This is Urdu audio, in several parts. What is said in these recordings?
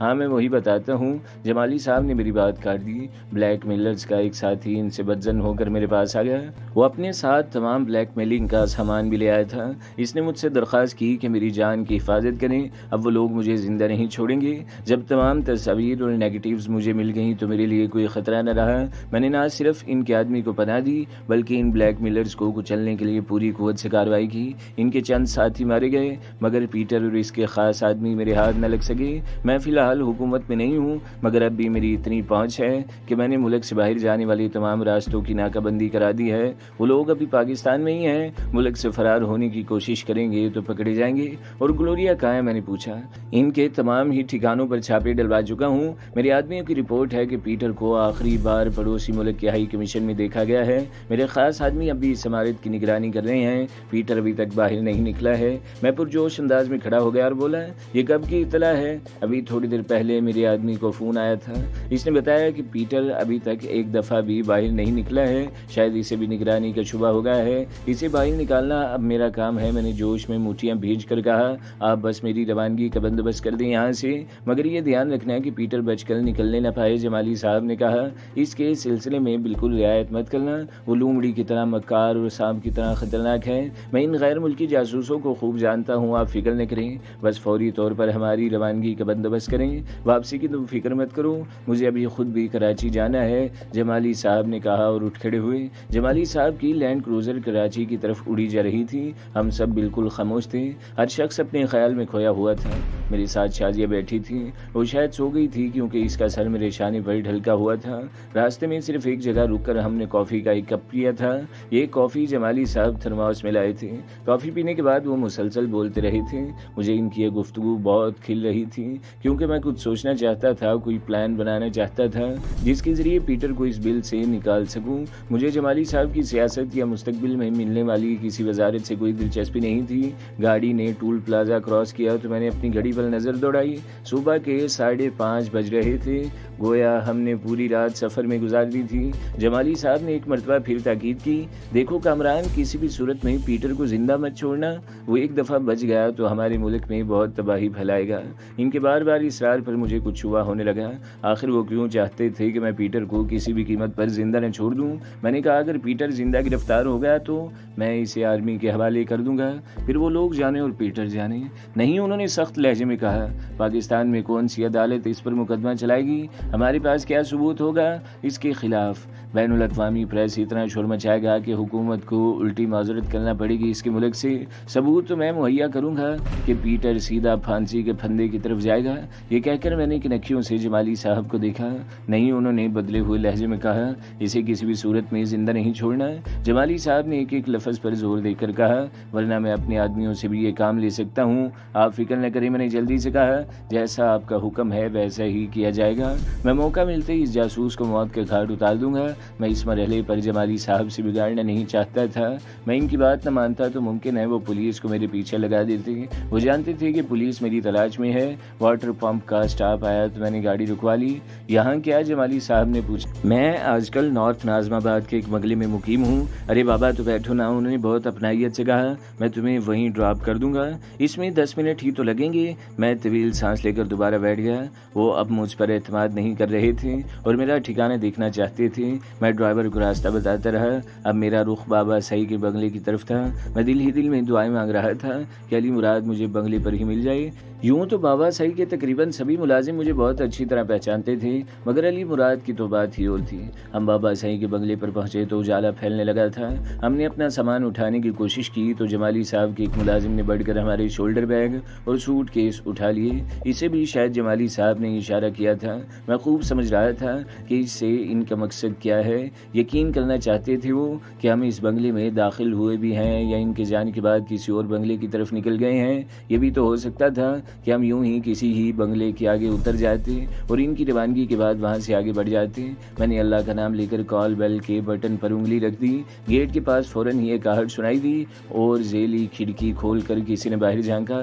ہاں میں وہی بتاتا ہوں۔ جمالی صاحب نے میری بات کاٹ دی۔ بلیک میلرز کا ایک ساتھی ان سے بدزن ہو کر میرے پاس آ گیا۔ وہ اپنے ساتھ تمام بلیک میلنگ کا سامان بھی لے آیا تھا۔ اس نے مجھ سے درخواست کی کہ میری جان کی حفاظت کریں۔ اب وہ لوگ مجھے زندہ نہیں چھوڑیں گے۔ جب تمام تصاویر اور نیگیٹیوز مجھے مل گئیں تو میرے لیے کوئی خطرہ نہ رہا۔ میں نے نہ صرف ان کے آدمی کو پناہ دی بلکہ ان بلیک میلرز کو کچلنے کے لیے پوری قوت سے کارروائی کی۔ ان کے چند ساتھی مارے گئے مگر پیٹر اور اس کے خاص آدمی میرے ہاتھ نہ لگ سکے۔ میں فی الحال حکومت میں نہیں ہوں مگر اب بھی میری اتنی پہنچ ہے کہ میں نے ملک سے باہر جانے والے تمام راستوں کی ناکہ بندی کرا دی ہے۔ وہ لوگ ابھی پاکستان میں ہی ہیں۔ ملک سے فرار ہونے کی کوشش کریں گے تو پکڑے جائیں گے۔ اور گلوریا کہاں ہے؟ میں نے پوچھا۔ ان کے تمام ہی ٹھکانوں پر چھاپے ڈلوا چکا ہوں۔ میرے آدمیوں کی رپورٹ ہے کہ پیٹر کو آخری بار پڑوسی ملک کے ہائی کمیشن میں دیکھا گیا ہے۔ میرے خاص آدمی اب بھی اس عمارت کی نگرانی کر رہے ہیں۔ پیٹر ابھی تک باہر نہیں نکلا ہے۔ میں پرجوش انداز میں کھڑا ہو گیا اور بولا، یہ کب کی اطلاع ہے؟ ابھی تھوڑی دیر پہلے میرے آدمی کو فون آیا تھا۔ اس نے بتایا کہ پیٹر ابھی تک ایک دفعہ بھی باہر نہیں نکلا ہے۔ شاید اسے بھی نگرانی کا شبہ ہو گیا ہے۔ اسے باہر نکالنا اب میرا کام ہے۔ میں نے جوش میں موٹیاں بھیج کر کہا، آپ بس میری روانگی کا بندوبست کر دیں یہاں سے، مگر یہ دھیان رکھنا ہے کہ پیٹر بچ کر نکلنے نہ پائے۔ جمالی صاحب نے کہا، اس کے سلسلے میں بالکل رعایت مت کرنا۔ وہ لومڑی کی طرح مکار اور سانپ کی طرح خطرناک ہے۔ میں ان غیر ملکی جاسوسوں کو خوب جانتا ہوں۔ آپ فکر نہ کریں، بس فوری طور پر ہماری روانگی کا بندوبست کریں۔ واپسی کی تم فکر مت کرو، مجھے ابھی خود بھی کراچی جانا ہے، جمالی صاحب نے کہا اور اٹھ کھڑے ہوئے۔ جمالی صاحب کی لینڈ کروزر کراچی کی طرف اڑی جا رہی تھی۔ ہم سب بالکل خاموش تھے، ہر شخص اپنے خیال میں کھویا ہوا تھا۔ میرے ساتھ شازیہ بیٹھی تھی، وہ شاید سو گئی تھی کیونکہ اس کا سر میرے شانے پر ڈھلکا ہوا تھا۔ راستے میں صرف ایک جگہ رک کر ہم نے کافی کا ایک کپ پیا تھا۔ یہ کافی جمالی صاحب تھرماس میں لائے تھے۔ کافی پینے کے بعد وہ مسلسل بولتے رہے تھے۔ مجھے ان کی یہ گفتگو بہت کھل رہی تھی کیونکہ میں کچھ سوچنا چاہتا تھا، کوئی پلان بنانا چاہتا تھا جس کے ذریعے پیٹر کو اس بل سے نکال سکوں۔ مجھے جمالی صاحب کی سیاست یا مستقبل میں ملنے والی کسی وزارت سے کوئی دلچسپی نہیں تھی۔ گاڑی نے ٹول پلازا کراس کیا تو میں نے اپنی گھڑی پر نظر دوڑائی۔ صبح کے 5:30 بج رہے تھے، گویا ہم نے پوری رات سفر میں گزار دی تھی۔ جمالی صاحب نے ایک مرتبہ پھر تاکید کی، دیکھو کامران، کسی بھی صورت میں پیٹر کو زندہ مت چھوڑنا۔ وہ ایک دفعہ بچ گیا تو ہمارے ملک میں بہت تباہی پھیلائے گا۔ ان کے بار بار اصرار پر مجھے کچھ ہوا ہونے لگا۔ آخر وہ کیوں چاہتے تھے کہ میں پیٹر کو کسی بھی قیمت پر زندہ نہ چھوڑ دوں؟ میں نے کہا، اگر پیٹر زندہ گرفتار ہو گیا تو میں اسے آرمی کے حوالے کر دوں گا، پھر وہ لوگ جانے اور پیٹر جانے۔ نہیں، انہوں نے سخت لہجے میں کہا، پاکستان میں کون سی عدالت اس پر مقدمہ چلائے گی؟ ہمارے پاس کیا ثبوت ہوگا اس کے خلاف؟ بین الاقوامی پریس اتنا شور مچائے گا کہ حکومت کو الٹی معذرت کرنا پڑے گی اس کے ملک سے۔ ثبوت تو میں مہیا کروں گا کہ پیٹر سیدھا پھانسی کے پھندے کی طرف جائے گا۔ یہ کہہ کر میں نے کنکھیوں سے جمالی صاحب کو دیکھا۔ نہیں، انہوں نے بدلے ہوئے لہجے میں کہا، اسے کسی بھی صورت میں زندہ نہیں چھوڑنا۔ جمالی صاحب نے ایک ایک لفظ پر زور دے کر کہا، ورنہ میں اپنے آدمیوں سے بھی یہ کام لے سکتا ہوں۔ آپ فکر نہ کریں، میں نے جلدی سے کہا، جیسا آپ کا حکم ہے ویسا ہی کیا جائے گا۔ میں موقع ملتے ہی اس جاسوس کو موت کے گھاٹ اتار دوں گا۔ میں اس مرحلے پر جمالی صاحب سے بگاڑنا نہیں چاہتا تھا۔ میں ان کی بات نہ مانتا تو ممکن ہے وہ پولیس کو میرے پیچھے لگا دیتے۔ وہ جانتے تھے کہ پولیس میری تلاش میں ہے۔ واٹر پمپ کا سٹاپ آیا تو میں نے گاڑی رکوا لی۔ یہاں کیا؟ جمالی صاحب نے پوچھا۔ میں آج کل نارتھ ناظم آباد کے ایک بنگلے میں مقیم ہوں۔ ارے بابا تو بیٹھو نا، انہوں نے بہت اپنائیت سے کہا، میں تمہیں وہیں ڈراپ کر دوں گا، اس میں 10 منٹ ہی تو لگیں گے۔ میں طویل سانس لے کر دوبارہ بیٹھ گیا۔ وہ اب مجھ پر اعتماد نہیں کر رہے تھے اور میرا ٹھکانہ دیکھنا چاہتے تھے۔ میں ڈرائیور کو راستہ بتاتا رہا۔ اب میرا رخ بابا صحیح کے بنگلے کی طرف تھا۔ میں دل ہی دل میں دعائیں مانگ رہا تھا کہ علی مراد مجھے بنگلے پر ہی مل جائے۔ یوں تو بابا صحیح کے تقریباً سبھی ملازم مجھے بہت اچھی طرح پہچانتے تھے، مگر علی مراد کی تو بات ہی اور تھی۔ ہم بابا صحیح کے بنگلے پر پہنچے تو اجالا پھیلنے لگا تھا۔ ہم نے اپنا سامان اٹھانے کی کوشش کی تو جمالی صاحب کے ایک ملازم نے بڑھ کر ہمارے شولڈر بیگ اور سوٹ کیس اٹھا لیے۔ اسے بھی شاید جمالی صاحب نے اشارہ کیا تھا۔ میں خوب سمجھ رہا تھا کہ اس سے ان کا مقصد کیا ہے۔ یقین کرنا چاہتے تھے وہ کہ ہم اس بنگلے میں داخل ہوئے بھی ہیں یا ان کے جانے کے بعد کسی اور بنگلے کی طرف نکل گئے ہیں۔ یہ بھی تو ہو سکتا تھا کہ ہم یوں ہی کسی ہی بنگلے کے آگے اتر جاتے اور ان کی روانگی کے بعد وہاں سے آگے بڑھ جاتے۔ میں نے اللہ کا نام لے کر کال بیل کے بٹن پر انگلی رکھ دی۔ گیٹ کے پاس فوراً ہی ایک آہٹ سنائی دی اور ذیلی کھڑکی کھول کر کسی نے باہر جھانکا۔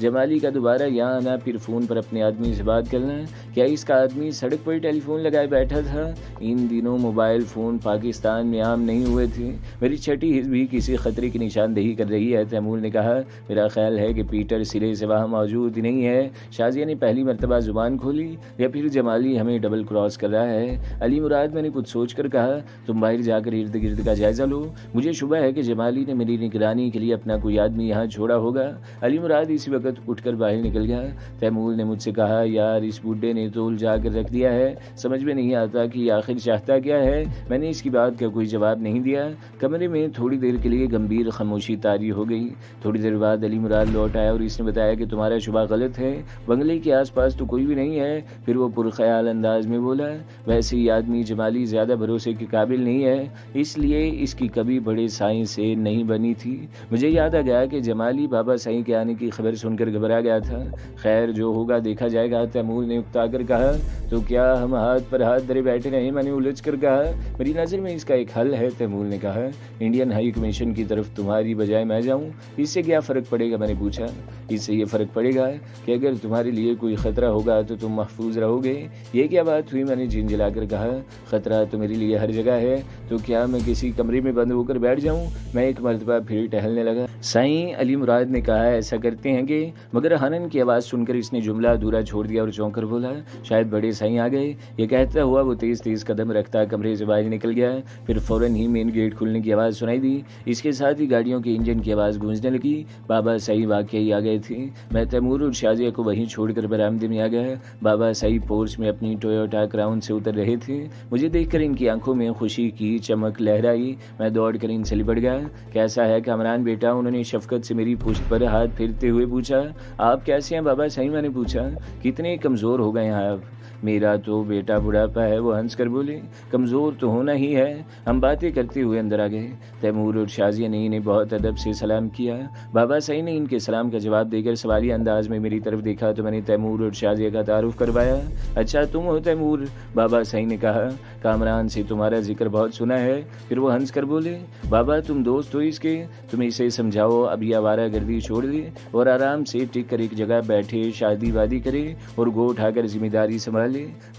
جمالی کا دوبارہ یہاں آنا، پھر فون پر اپنے آدمی سے بات کرنا، کیا اس کا آدمی سڑک پر ٹیلی فون لگائے بیٹھا تھا؟ ان دنوں موبائل فون پاکستان میں عام نہیں ہوئے تھے۔ میری چھٹی حس بھی کسی خطرے کی نشاندہی کر رہی ہے، تیمور نے کہا۔ میرا خیال ہے کہ پیٹر سرے سے وہاں موجود نہیں ہے۔ شازیہ نے پہلی مرتبہ زبان کھولی، یا پھر جمالی ہمیں ڈبل کراس کر رہا ہے؟ علی مراد، میں نے کچھ سوچ کر کہا، تم باہر جا کر ارد گرد کا جائزہ لو۔ مجھے شبہ ہے کہ جمالی نے میری نگرانی کے لیے اپنا کوئی آدمی یہاں چھوڑا ہوگا۔ علی مراد اسی وقت اٹھ کر باہر نکل گیا۔ تیمور نے مجھ سے کہا، یار اس بڈھے نے تو الجھا کر رکھ دیا ہے، سمجھ میں نہیں آتا کہ آخر چاہتا کیا ہے۔ میں نے اس کی بات کا کوئی جواب نہیں دیا۔ کمرے میں تھوڑی دیر کے لیے گمبھیر خاموشی طاری ہو گئی۔ تھوڑی دیر بعد علی مراد لوٹ آیا اور اس نے بتایا کہ تمہارا شبہ غلط ہے، بنگلے کے آس پاس تو کوئی بھی نہیں ہے۔ پھر وہ پرخیال انداز میں بولا، ویسے یہ آدمی جمالی زیادہ بھروسے کے قابل نہیں ہے، اس لیے اس کی کبھی بڑے سائیں سے نہیں بنی تھی۔ مجھے یاد آ گیا کہ جمالی بابا سائیں کے آنے کی خبر سن کر گھبرا گیا تھا۔ خیر جو ہوگا دیکھا جائے گا، تیمور نے اکتا کر کہا۔ تو کیا ہم ہاتھ پر ہاتھ دھرے بیٹھے رہیں؟ میں نے الجھ کر کہا۔ میری نظر میں اس کا ایک حل ہے، تیمور نے کہا، انڈین ہائی کمیشن کی طرف تمہاری بجائے میں جاؤں۔ اس سے کیا فرق پڑے گا؟ میں نے پوچھا۔ اس سے یہ فرق پڑے گا کہ اگر تمہارے لیے کوئی خطرہ ہوگا تو تم محفوظ رہو گے۔ یہ کیا بات ہوئی؟ میں نے جھنجھلا کر کہا، خطرہ تو میرے لیے ہر جگہ ہے، تو کیا میں کسی کمرے میں بند ہو کر بیٹھ جاؤں؟ میں ایک مرتبہ پھر ٹہلنے لگا۔ سائیں، علی مراد نے کہا، ایسا کرتے ہیں گے؟ مگر ہنن کی آواز سن کر اس نے جملہ ادھورا چھوڑ دیا اور چونک کر بولا، شاید بڑے سائیں آ گئے۔ یہ کہتا ہوا وہ تیز تیز قدم رکھتا کمرے سے باہر نکل گیا۔ پھر فوراً ہی مین گیٹ کھلنے کی آواز سنائی دی، اس کے ساتھ ہی گاڑیوں کے انجن کی آواز گونجنے لگی۔ بابا سائیں واقعی آ گئے تھے۔ میں تیمور اور شازیہ کو وہیں چھوڑ کر برآمدے میں آ گیا۔ بابا سائیں پورچ میں اپنی ٹویوٹا کراؤن سے اتر رہے تھے۔ مجھے دیکھ کر ان کی آنکھوں میں خوشی کی چمک لہرائی۔ میں دوڑ کر ان سے لپٹ گیا۔ کیسا ہے کامران بیٹا؟ انہوں نے شفقت سے میری پشت پر ہاتھ پھیرتے ہوئے پوچھا۔ آپ کیسے ہیں بابا سائیں؟ میں نے پوچھا۔ کتنے کمزور ہو گئے ہیں آپ؟ میرا تو بیٹا بڑھاپا ہے، وہ ہنس کر بولے، کمزور تو ہونا ہی ہے۔ ہم باتیں کرتے ہوئے اندر آ گئے۔ تیمور اور شازیہ نے انہیں بہت ادب سے سلام کیا۔ بابا سائیں نے ان کے سلام کا جواب دے کر سوالیہ انداز میں میری طرف دیکھا تو میں نے تیمور اور شازیہ کا تعارف کروایا۔ اچھا تم ہو تیمور؟ بابا سائیں نے کہا، کامران سے تمہارا ذکر بہت سنا ہے۔ پھر وہ ہنس کر بولے، بابا تم دوست ہو اس کے؟ تم اسے سمجھاؤ اب یہ آوارہ گردی چھوڑ دے اور آرام سے ٹک کر ایک جگہ بیٹھے شادی وادی کرے اور گو اٹھا کر ذمہ داری سنبھالے۔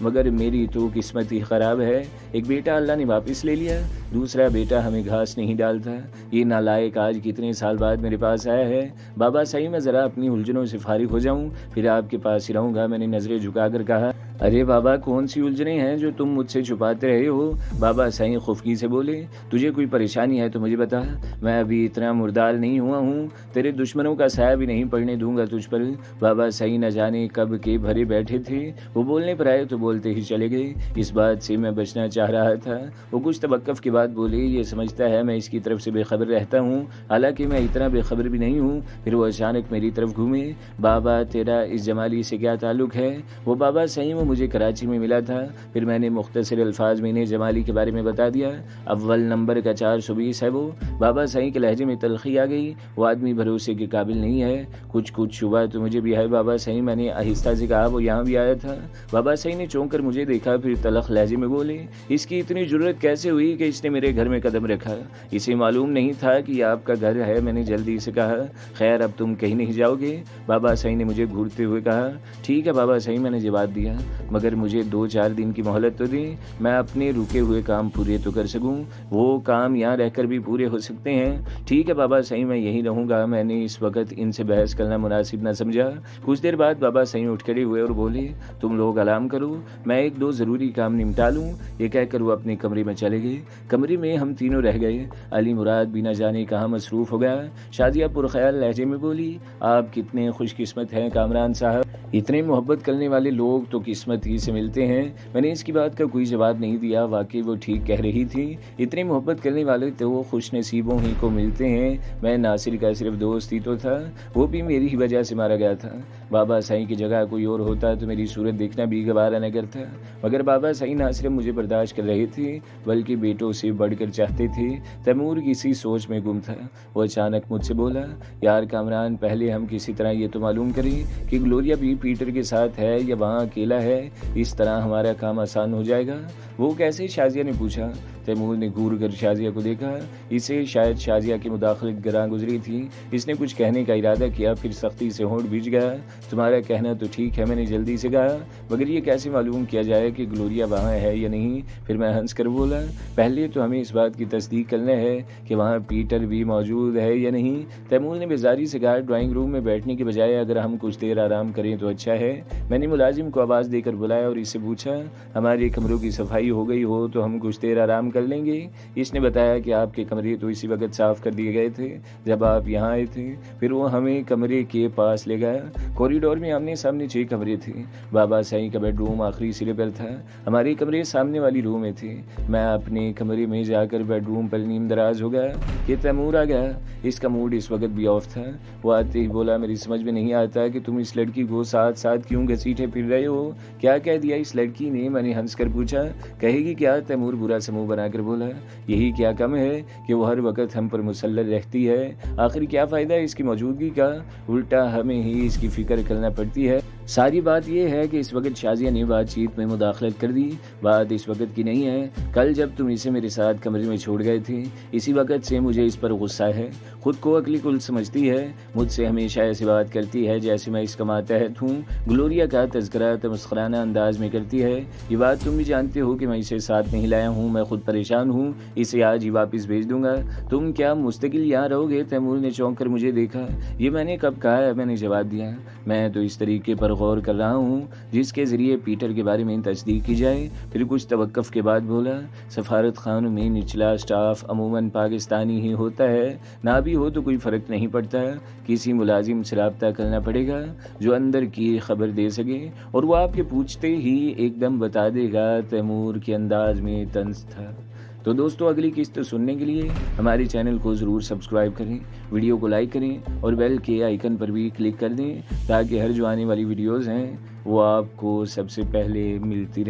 مگر میری تو قسمت ہی خراب ہے، ایک بیٹا اللہ نے واپس لے لیا، دوسرا بیٹا ہمیں گھاس نہیں ڈالتا۔ یہ نالائق آج کتنے سال بعد میرے پاس آیا ہے۔ بابا سائیں میں ذرا اپنی الجھنوں سے فارغ ہو جاؤں پھر آپ کے پاس ہی رہوں گا۔ میں نے نظریں جھکا کر کہا، ارے بابا کون سی الجھنیں ہیں جو تم مجھ سے چھپاتے رہے ہو؟ بابا سائیں خفگی سے بولے، تجھے کوئی پریشانی ہے تو مجھے بتا، میں ابھی اتنا مردال نہیں ہوا ہوں، تیرے دشمنوں کا سایہ بھی نہیں پڑنے دوں گا تجھ پر۔ بابا سائیں نہ جانے کب کے بھرے بیٹھے تھے، وہ بولنے پر آئے تو بولتے ہی چلے گئے۔ اس بات سے میں بچنا چاہ رہا تھا۔ وہ کچھ توقف کے بعد بولے، یہ سمجھتا ہے میں اس کی طرف سے بے خبر رہتا ہوں، حالانکہ میں اتنا بے خبر بھی نہیں ہوں۔ پھر وہ اچانک میری طرف گھومے، بابا تیرا اس جمالی سے کیا تعلق ہے؟ وہ بابا سائیں وہ مجھے کراچی میں ملا تھا۔ پھر میں نے مختصر الفاظ میں انہیں جمالی کے بارے میں بتا دیا۔ اول نمبر کا 420 ہے وہ۔ بابا سائیں کے لہجے میں تلخی آ گئی، وہ آدمی بھروسے کے قابل نہیں ہے۔ کچھ شبہ تو مجھے بھی ہے بابا سائیں، میں نے آہستہ سے کہا، وہ یہاں بھی آیا تھا؟ بابا سائیں نے چونک کر مجھے دیکھا، پھر تلخ لہجے میں بولے، اس کی اتنی جرت کیسے ہوئی کہ اس نے میرے گھر میں قدم رکھا؟ اسے معلوم نہیں تھا کہ یہ آپ کا گھر ہے؟ میں نے جلدی سے کہا، خیر اب تم کہیں نہیں جاؤ گے؟ بابا سائیں نے مجھے گھورتے ہوئے کہا، ٹھیک ہے بابا سائیں، میں نے جواب دیا، مگر مجھے 2-4 دن کی مہلت تو دیں، میں اپنے رکے ہوئے کام پورے تو کر سکوں۔ وہ کام یہاں رہ کر بھی پورے ہو سکتے ہیں۔ ٹھیک ہے بابا سائیں، میں یہیں رہوں گا۔ میں نے اس وقت ان سے بحث کرنا مناسب نہ سمجھا۔ کچھ دیر بعد بابا سائیں اٹھ کھڑے ہوئے اور بولے، تم لوگ آرام کرو، میں 1-2 ضروری کام نمٹا لوں۔ یہ کہہ کر وہ اپنے کمرے میں چلے گئے۔ کمرے میں ہم تینوں رہ گئے۔ علی مراد بھی نہ جانے کہاں مصروف ہو گیا۔ شازیہ پرخیال لہجے میں بولی، آپ کتنے خوش قسمت ہیں کامران صاحب، اتنے محبت کرنے والے لوگ تو قسمت ہی سے ملتے ہیں۔ میں نے اس کی بات کا کوئی جواب نہیں دیا، واقعی وہ ٹھیک کہہ رہی تھی، اتنے محبت کرنے والے تو وہ خوش نصیبوں ہی کو ملتے ہیں۔ میں ناصر کا صرف دوست ہی تو تھا، وہ بھی میری ہی وجہ سے مارا گیا تھا۔ بابا سائیں کی جگہ کوئی اور ہوتا تو میری صورت دیکھنا بھی گوارا نہ کرتا، مگر بابا سائیں نہ صرف مجھے برداشت کر رہے تھے بلکہ بیٹوں سے بڑھ کر چاہتے تھے۔ تیمور کسی سوچ میں گم تھا۔ وہ اچانک مجھ سے بولا، یار کامران، پہلے ہم کسی طرح یہ تو معلوم کریں کہ گلوریا بھی پیٹر کے ساتھ ہے یا وہاں اکیلا ہے، اس طرح ہمارا کام آسان ہو جائے گا۔ وہ کیسے؟ شازیہ نے پوچھا۔ تیمور نے گور کر شازیہ کو دیکھا۔ اسے شاید شازیہ کی مداخلت گراں گزری تھی۔ اس نے کچھ کہنے کا ارادہ کیا، پھر سختی سے ہونٹ بھیج گیا۔ تمہارا کہنا تو ٹھیک ہے، میں نے جلدی سے کہا، مگر یہ کیسے معلوم کیا جائے کہ گلوریا وہاں ہے یا نہیں؟ پھر میں ہنس کر بولا، پہلے تو ہمیں اس بات کی تصدیق کرنا ہے کہ وہاں پیٹر بھی موجود ہے یا نہیں۔ تیمور نے بیزاری سے کہا، ڈرائنگ روم میں بیٹھنے کے بجائے اگر ہم کچھ دیر آرام کریں تو اچھا ہے۔ میں نے ملازم کو آواز دے کر بلایا اور اس سے پوچھا، ہمارے کمروں کی صفائی ہو گئی ہو تو ہم کچھ دیر آرام کر لیں گے؟ اس نے بتایا کہ آپ کے کمرے تو اسی وقت صاف کر دیے گئے تھے جب آپ یہاں آئے تھے۔ پھر وہ ہمیں کمرے کے پاس لے گیا۔ کوریڈور میں آمنے سامنے 6 کمرے تھے۔ بابا سائیں کا بیڈ روم آخری سرے پر تھا۔ ہمارے کمرے سامنے والی روم میں تھے۔ میں اپنے کمرے میں جا کر بیڈ روم پر نیم دراز ہو گیا کہ تیمور آ گیا۔ اس کا موڈ اس وقت بھی آف تھا۔ وہ آتے ہی بولا، میری سمجھ میں نہیں آتا کہ تم اس لڑکی کو ساتھ ساتھ کیوں گھسیٹے پھر رہے ہو؟ کیا کہہ دیا اس لڑکی نے؟ میں نے ہنس کر پوچھا۔ کہے گی کیا؟ تیمور برا سا منہ بنا کر بولا، یہی کیا کم ہے کہ وہ ہر وقت ہم پر مسلط رہتی ہے؟ آخر کیا فائدہ ہے اس کی موجودگی کا؟ الٹا ہمیں ہی اس کی فکر کرنا پڑتی ہے۔ ساری بات یہ ہے کہ اس وقت شازیہ نے بات چیت میں مداخلت کر دی۔ بات اس وقت کی نہیں ہے، کل جب تم اسے میرے ساتھ کمرے میں چھوڑ گئے تھے، اسی وقت سے مجھے اس پر غصہ ہے۔ خود کو عقلی کل سمجھتی ہے، مجھ سے ہمیشہ ایسی بات کرتی ہے جیسے میں اس کا ماتحت ہوں۔ گلوریا کا تذکرہ تمسخرانہ انداز میں کرتی ہے۔ یہ بات تم بھی جانتے ہو کہ میں اسے ساتھ نہیں لایا ہوں، میں خود پریشان ہوں، اسے آج ہی واپس بھیج دوں گا۔ تم کیا مستقل یہاں رہو گے؟ تیمور نے چونک کر مجھے دیکھا۔ یہ میں نے کب کہا ہے؟ میں نے جواب دیا، میں تو اس طریقے پر غور کر رہا ہوں جس کے ذریعے پیٹر کے بارے میں تصدیق کی جائے۔ پھر کچھ توقف کے بعد بولا، سفارت خانوں میں نچلا سٹاف عموماً پاکستانی ہی ہوتا ہے، نہ بھی ہو تو کوئی فرق نہیں پڑتا، کسی ملازم سے رابطہ کرنا پڑے گا جو اندر کی خبر دے سکے، اور وہ آپ کے پوچھتے ہی ایک دم بتا دے گا۔ تیمور کے انداز میں طنز تھا۔ تو دوستو، اگلی قسط سننے کے لیے ہمارے چینل کو ضرور سبسکرائب کریں، ویڈیو کو لائک کریں اور بیل کے آئیکن پر بھی کلک کر دیں تاکہ ہر جو آنے والی ویڈیوز ہیں وہ آپ کو سب سے پہلے ملتی رہیں۔